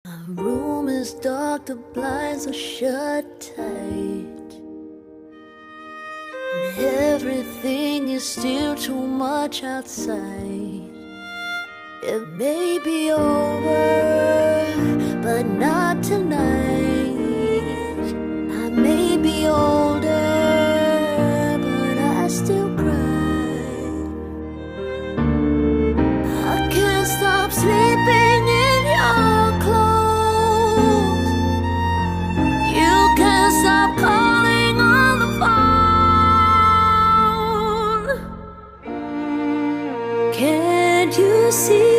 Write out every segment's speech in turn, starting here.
My room is dark, the blinds are shut tight, and everything is still too much outside. It may be over, but not tonight. I may be older, but I still cry. I can't stop sleeping in your clothes. You can't stop calling on the phone. Can't you see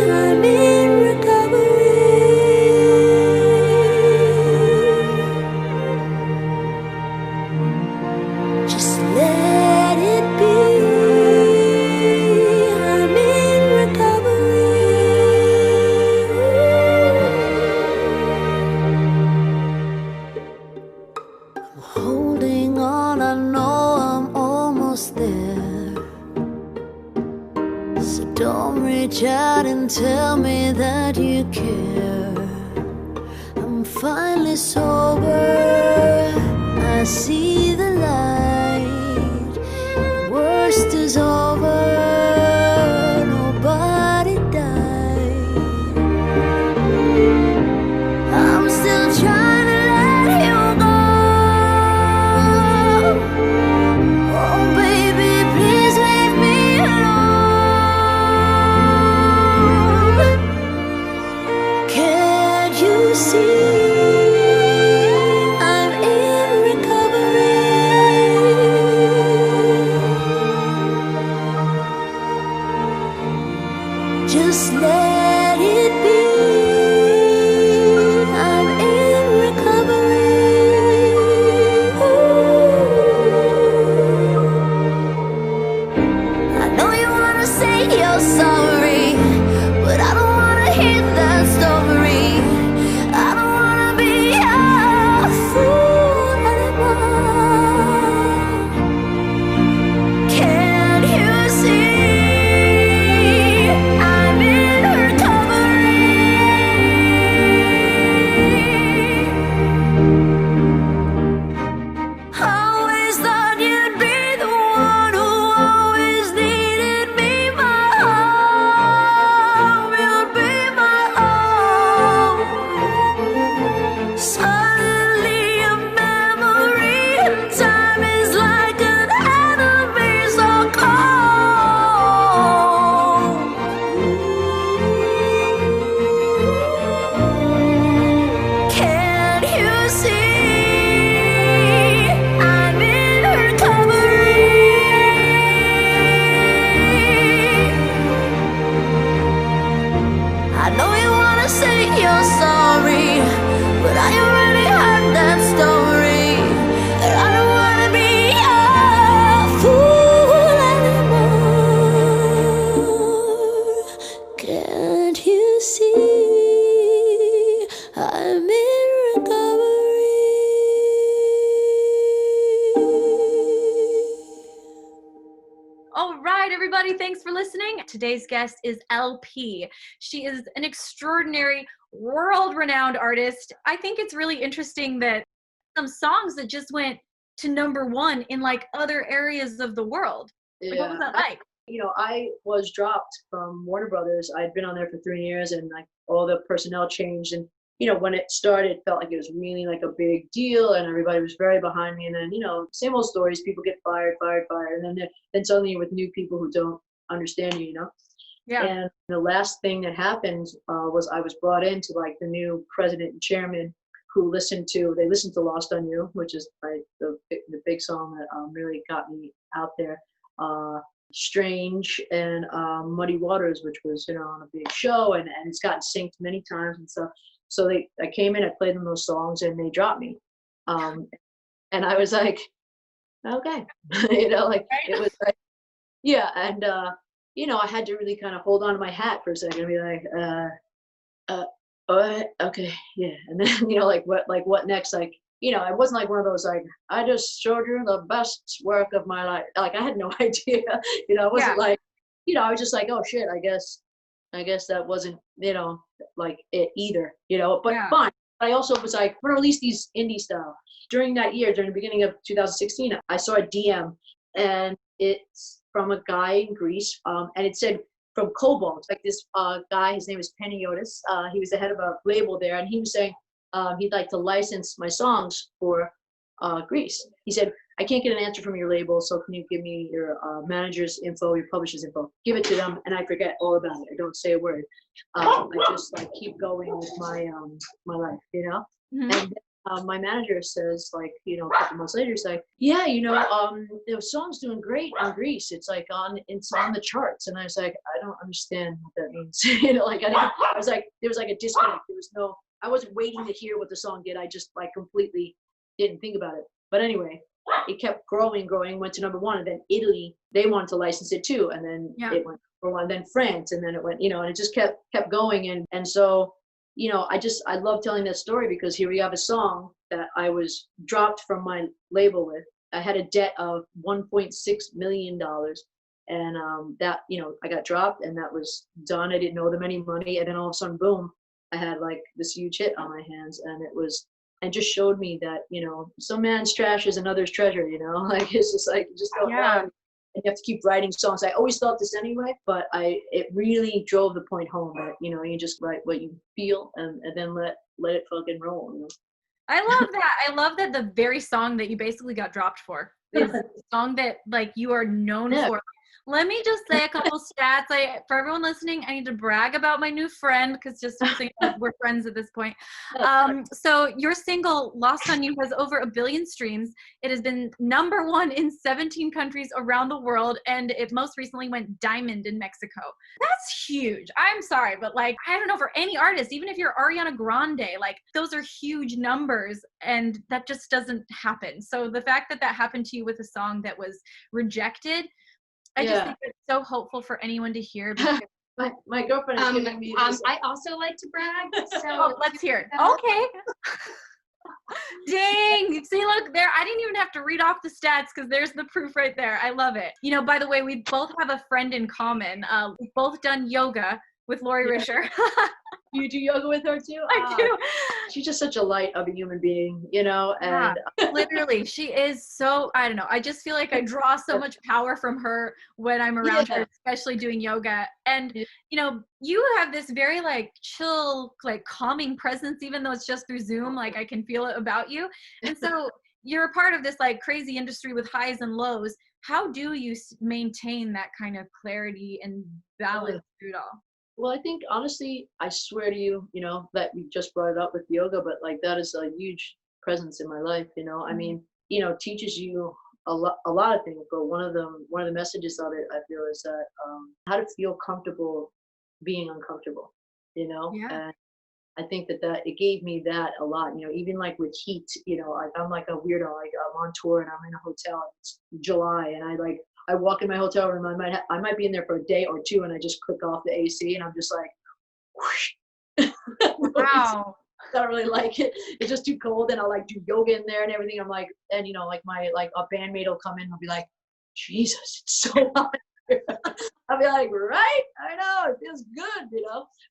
I'm in recovery? Just let it be. I'm in recovery. I'm holding on, I know I'm almost there. So don't reach out and tell me that you care. I'm finally sober, I see the light. The worst is over, nobody died. I'm still trying to let you go. Oh baby, please leave me alone. Can't you see I'm in recovery? Just let it be. I'm in recovery. I know you wanna say you're sorry, but I don't wanna hear that story. I don't wanna be a fool anymore. Can't you see I'm in recovery? Always thought you'd be the one who always needed me, my home. You'd be my home. Suddenly a memory, and time is like an enemy so cold. Can't you see I'm in recovery? I know you wanna say you're sorry, but I already heard that story. And I don't wanna be a fool anymore. Can't you see I'm in recovery? All right, everybody, thanks for listening. Today's guest is LP. She is an extraordinary, world-renowned artist. I think it's really interesting that some songs that just went to #1 in like other areas of the world. Like, what was that like? I was dropped from Warner Brothers. I'd been on there for 3 years, and like all the personnel changed. And when it started, it felt like it was really like a big deal, and everybody was very behind me. And then same old stories. People get fired, and then suddenly you're with new people who don't understand you. Yeah. And the last thing that happened was I was brought into like the new president and chairman who listened to Lost on You, which is like the big song that really got me out there. Strange and Muddy Waters, which was on a big show, and it's gotten synced many times and stuff. So I came in, I played them those songs, and they dropped me. And I was like, okay, like it was like, yeah, and I had to really kind of hold on to my hat for a second and be like, okay, yeah, and then like what next? Like I wasn't like one of those like I just showed you the best work of my life. Like I had no idea. I wasn't like I was just like, oh shit, I guess I guess that wasn't, like it either, but Yeah. fine. I also was like, I'm gonna release these indie style. During that year, during the beginning of 2016, I saw a DM, and it's from a guy in Greece, and it said from Cobalt, like this guy, his name is Panagiotis. He was the head of a label there, and he was saying he'd like to license my songs for Greece. He said, I can't get an answer from your label, so can you give me your manager's info, your publisher's info? Give it to them, and I forget all about it. I don't say a word. I just like keep going with my my life, Mhm. And my manager says, like, a couple months later, he's like, yeah, the song's doing great in Greece. It's like it's on the charts. And I was like, I don't understand what that means. I was like, there was like a disconnect. I wasn't waiting to hear what the song did. I just like completely didn't think about it. But anyway, it kept growing, went to number 1, and then Italy, they wanted to license it too, and then it went for 1, then France, and then it went, and it just kept going, and so, I love telling that story, because here we have a song that I was dropped from my label with. I had a debt of $1.6 million, and that, I got dropped, and that was done. I didn't owe them any money, and then all of a sudden, boom, I had like this huge hit on my hands, and just showed me that, some man's trash is another's treasure, like it's just like, you just don't know. And you have to keep writing songs. I always thought this anyway, but it really drove the point home that, you just write what you feel, and then let it fucking roll. I love that. I love that the very song that you basically got dropped for is the song that like you are known for. Let me just say a couple stats. For everyone listening, I need to brag about my new friend, because just so you know, we're friends at this point. So your single "Lost on You" has over 1 billion streams. It has been number 1 in 17 countries around the world, and it most recently went diamond in Mexico. That's huge. I'm sorry, but like, I don't know, for any artist, even if you're Ariana Grande, like those are huge numbers, and that just doesn't happen. So the fact that happened to you with a song that was rejected, I just think it's so hopeful for anyone to hear. Because my girlfriend is giving me this. I also like to brag. So let's hear it. Okay. Dang. See, look there. I didn't even have to read off the stats, because there's the proof right there. I love it. By the way, we both have a friend in common. We've both done yoga with Lori Risher. You do yoga with her too? I do. She's just such a light of a human being, and literally, she is so, I don't know, I just feel like I draw so much power from her when I'm around her, especially doing yoga. And you have this very like chill, like calming presence, even though it's just through Zoom. Like I can feel it about you. And so you're a part of this like crazy industry with highs and lows. How do you maintain that kind of clarity and balance through it all? Well, I think honestly, I swear to you, that you just brought it up with yoga, but like that is a huge presence in my life. I mean, teaches you a lot of things, but one of the messages of it, I feel, is that how to feel comfortable being uncomfortable. And I think that it gave me that a lot. Even like with heat, I'm like a weirdo. Like I'm on tour and I'm in a hotel. It's July, and I walk in my hotel room. I might be in there for a day or 2, and I just click off the AC, and I'm just like, whoosh. Wow. I don't really like it. It's just too cold, and I'll like do yoga in there and everything. I'm like, and like my a bandmate will come in and I'll be like, Jesus, it's so hot. I'll be like, right? I know, it feels good,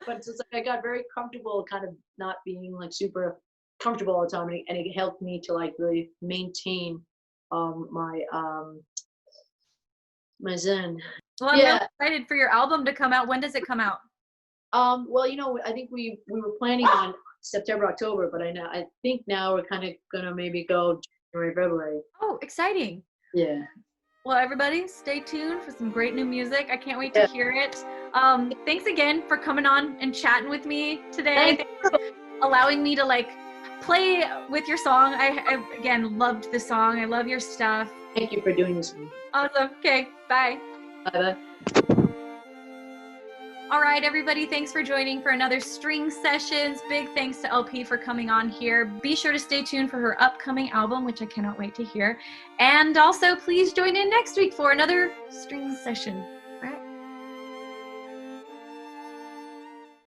But it's just like I got very comfortable, kind of not being like super comfortable all the time, and it helped me to like really maintain my zen. Well, I'm really excited for your album to come out. When does it come out? Well, I think we were planning on September, October, but I think now we're kind of gonna maybe go January, February. Oh, exciting. Yeah. Well, everybody, stay tuned for some great new music. I can't wait to hear it. Thanks again for coming on and chatting with me today. Thanks for allowing me to like play with your song. I again loved the song. I love your stuff. Thank you for doing this. Awesome. Okay, bye. Bye-bye. All right, everybody, thanks for joining for another String Sessions. Big thanks to LP for coming on here. Be sure to stay tuned for her upcoming album, which I cannot wait to hear. And also, please join in next week for another String Session.